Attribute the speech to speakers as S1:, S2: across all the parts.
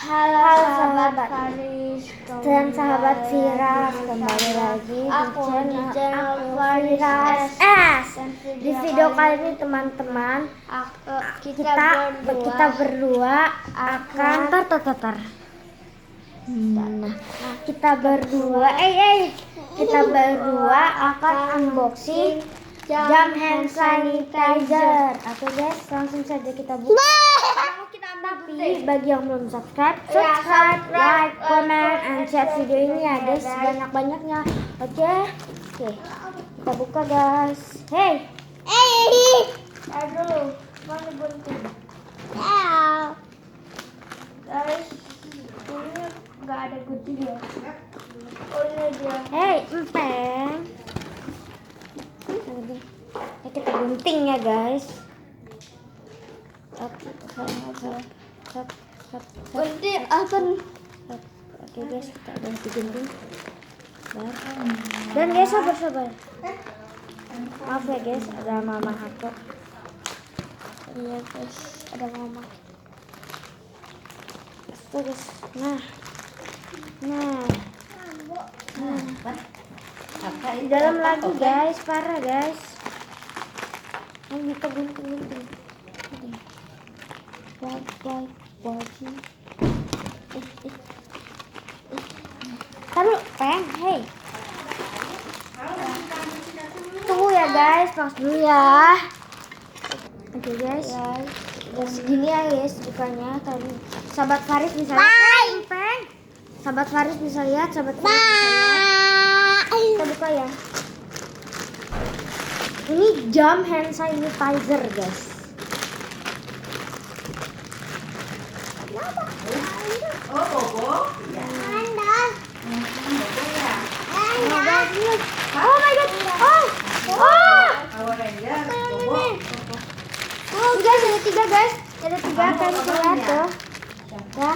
S1: Halo sahabat Faris
S2: dan sahabat Firas, kembali lagi di channel Firas S. Di video kali ini teman-teman kita berdua akan kita berdua akan unboxing jam hand sanitizer. Oke guys, langsung saja kita buka. Tapi bagi yang belum subscribe, like, comment, and share video ini ya guys, banyak-banyaknya. Oke, kita buka guys. Hey,
S1: Aduh, mana bunting? Guys, ini nggak ada guntingnya. Oh ini dia.
S2: hey, empeng. Ya, kita gunting ya guys.
S1: Gunting apa?
S2: Oke guys, kita udah digunting. Dan guys, sabar. Maaf ya guys, ada mama aku. Iya guys, ada mama. Terus, nah, di dalam lagi guys, parah guys. Ini kita gunting. Taruh, peng, hey. Tunggu ya guys, pause dulu ya. Oke guys, segini ya guys bukanya. Tadi sahabat Faris bisa lihat, peng. Sahabat Faris bisa lihat, Kita buka ya. Ini jam hand sanitizer guys.
S3: Oh, Bobo? Ya.
S2: Oh my god.
S3: Power Ranger, Bobo.
S2: Oh guys, ada tiga guys. Ada tiga kan lihat tuh. Ya,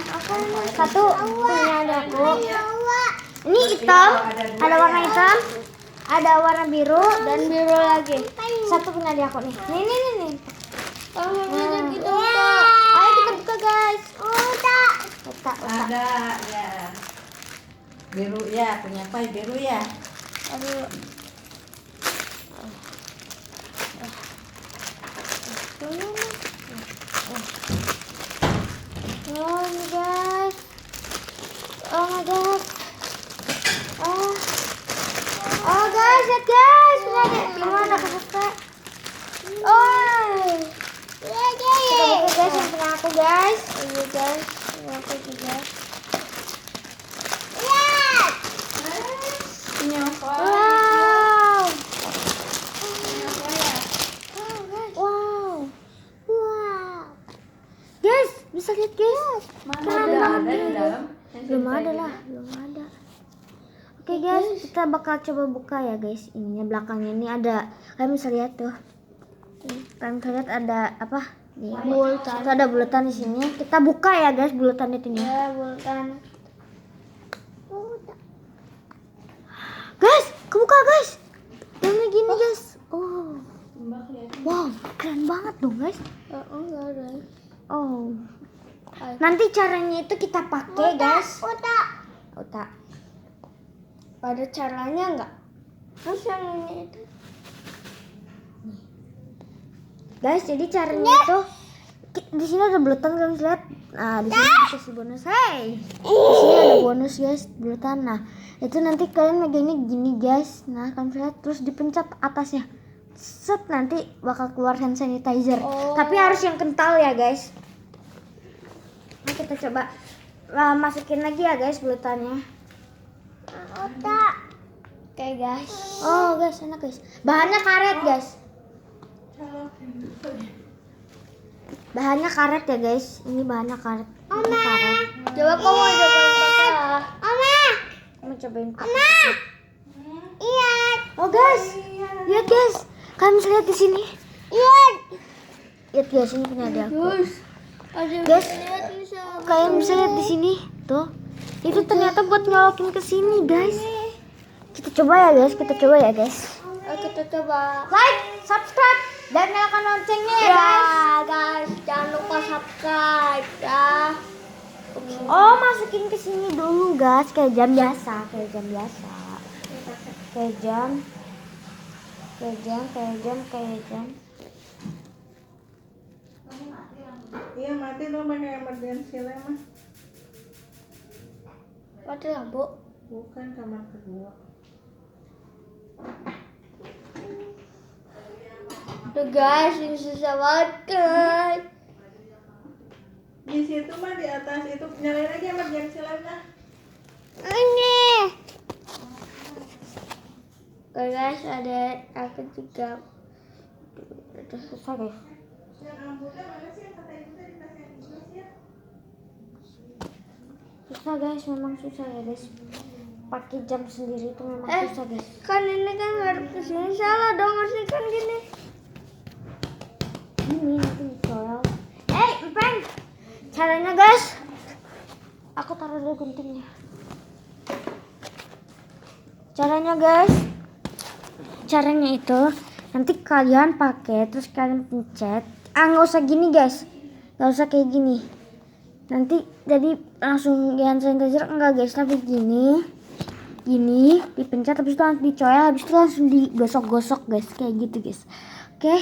S2: satu punya aku. Ini hitam, ada warna hitam, ada warna biru dan biru lagi. Satu punya di aku nih. Nih. Ayo kita buka guys.
S3: Ada ya. Biru ya, punya apa biru ya?
S2: Aduh. Oh ini guys. Oh my god. Oh guys, lihat guys. Gimana kebuka? Oh. Kita buka guys yang punya aku guys. Ini guys, ini aku juga. Lihat.
S3: Punya apa?
S2: Wow. Guys, bisa lihat guys.
S3: Mana ada di dalam?
S2: Belum ada. Oke guys, kita bakal coba buka ya guys. Ininya belakangnya ini ada, kalian bisa lihat tuh. Kalian bisa lihat ada apa? Bulatan. Itu ada bulatan di sini. Kita buka ya guys bulatan itu nih.
S1: Ya, bulatan.
S2: Guys, kebuka guys. Dalamnya gini guys. Oh. Wow, keren banget dong guys.
S1: Enggak ada.
S2: Oh. Nanti caranya itu kita pakai guys. Otak.
S1: Ada caranya enggak? Terus yang ini itu.
S2: Guys, jadi caranya itu di sini ada bulatan kalian bisa lihat. Nah, di sini dikasih bonus. Hey. Di sini ada bonus guys, bulatan. Nah, itu nanti kalian megangnya gini guys. Nah, kalian bisa lihat terus dipencet atasnya. Set, nanti bakal keluar hand sanitizer. Tapi harus yang kental ya guys. Nah, kita coba masukin lagi ya guys bulatannya.
S1: Oke guys.
S2: Oh guys, enak guys. Bahannya karet guys. Bahannya karet ya guys. Ini bahannya karet. Ini karet.
S1: Coba kamu cobain pakai.
S2: Kamu cobain pakai. Iya. Oh guys, lihat guys. Kalian bisa lihat di sini. Lihat guys, ini punya adik aku. Guys, kalian bisa lihat di sini. Tuh. Itu ternyata buat nyolokin ke sini guys. Kita coba ya guys.
S1: Kita coba.
S2: Like, subscribe, dan nyalakan loncengnya ya guys.
S1: Guys, jangan lupa subscribe ya.
S2: Oh masukin ke sini dulu guys, kayak jam biasa, kayak jam.
S3: Iya mati dong pakai emergency lah mah.
S1: Mati lampu.
S3: Bukan kamar kedua.
S1: Tuh guys, ini susah banget guys.
S3: Di situ mah di atas itu nyalain lagi emergency light lah.
S1: Ini. Oh, guys, ada aku juga. Udah susah guys.
S3: Yang rambutnya mana sih yang kata ibu tadi dikasih yang Inggris ya?
S2: Susah guys, memang susah ya guys. Pakai jam sendiri itu memang susah guys.
S1: Kan ini kan harus kesini salah dong, harusnya kan gini.
S2: Ini nanti dicoel. Empeng. Caranya guys, aku taruh dulu guntingnya. Caranya itu nanti kalian pakai terus kalian pencet. Nggak usah gini guys, nggak usah kayak gini. Nanti jadi langsung hand sanitizer enggak guys, tapi gini dipencet, habis itu langsung dicoel, habis itu langsung digosok-gosok guys, kayak gitu guys. Oke,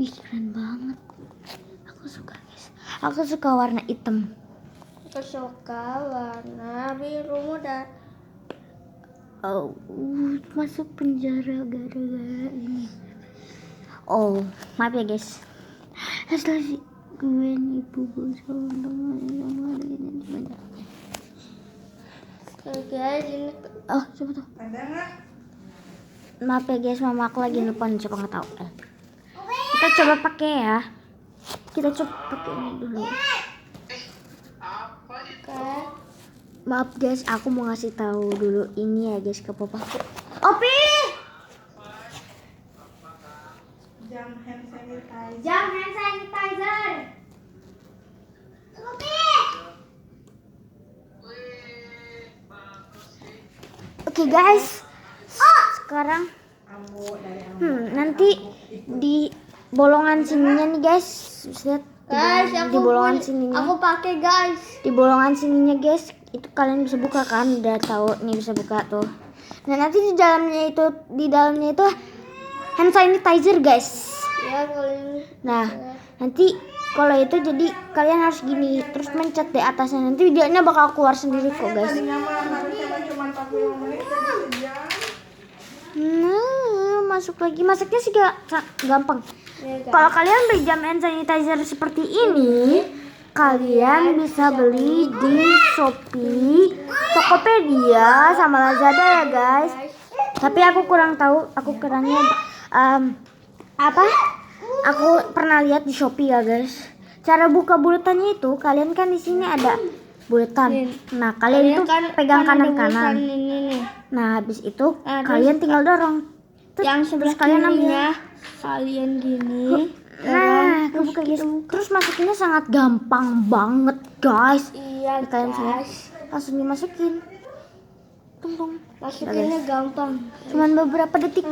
S2: wih keren banget. Aku suka warna hitam.
S1: Aku suka warna biru muda.
S2: Oh, masuk penjara gara-gara ini. Oh, maaf ya guys. Asli gue nipu gue sama
S1: Oke guys, ini
S2: oh coba tuh.
S3: Ada nggak?
S2: Maaf ya guys, mama aku lagi nelfon, coba nggak tahu. Kita coba pakai ya. Kita coba pakai ini dulu.
S1: oke.
S2: Maaf guys, aku mau ngasih tahu dulu ini ya guys ke papaku. Opi!
S3: Jam hand sanitizer.
S2: Jam hand sanitizer. Oke guys, sekarang
S3: Ambo dari ambo.
S2: nanti di bolongan sininya nih guys, lihat
S1: Guys,
S2: di bolongan sininya.
S1: aku pakai guys.
S2: Di bolongan sininya guys, itu kalian bisa buka kan, udah tahu nih bisa buka tuh. Nah nanti di dalamnya itu hand sanitizer guys.
S1: Ya kalau ini.
S2: Nah nanti kalau itu jadi kalian harus gini terus mencet di atasnya, nanti videonya bakal keluar sendiri kok guys.
S3: Tadinya mah harusnya mah cuma 45 menit jadi sejam.
S2: Nah masuk lagi, masaknya sih gampang.
S1: Ya, guys.
S2: Kalau kalian beli jam hand sanitizer seperti ini, kalian bisa beli di Shopee, Tokopedia, sama Lazada ya guys. Tapi aku kurang tahu, aku kurangnya Aku pernah lihat di Shopee ya guys. Cara buka buletannya itu, kalian kan di sini ada buletan. Nah kalian itu pegang
S1: kan ada
S2: kanan kanan.
S1: buletan ini nih.
S2: Nah habis itu
S1: Nah,
S2: kalian tinggal dorong.
S1: Yang sebelah
S2: kalian ambil.
S1: kirinya kalian gini.
S2: Nah, kebuka guys. Terus masukinnya sangat gampang banget, guys.
S1: Iya
S2: Kalian lihat,
S1: guys.
S2: langsung dimasukin. Tung.
S1: Masukinnya gampang.
S2: Cuman beberapa detik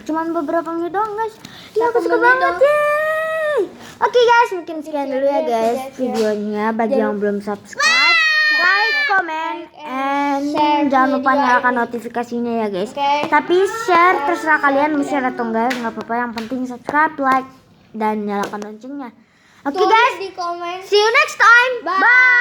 S2: cuman beberapa menit doang, guys. Iya, aku suka
S1: menit
S2: banget.
S1: doang.
S2: Yeay. Oke, guys, mungkin sekian dulu ya, guys, videonya. Bagi yang belum subscribe, like, comment, and
S1: share
S2: jangan lupa
S1: video
S2: nyalakan
S1: ini.
S2: notifikasinya ya, guys.
S1: Oke.
S2: Tapi share terserah kalian mau share atau enggak, nggak apa-apa. Yang penting subscribe, like, dan nyalakan loncengnya. Oke,
S1: Tulis
S2: guys.
S1: di komen.
S2: See you next time.
S1: Bye.
S2: Bye.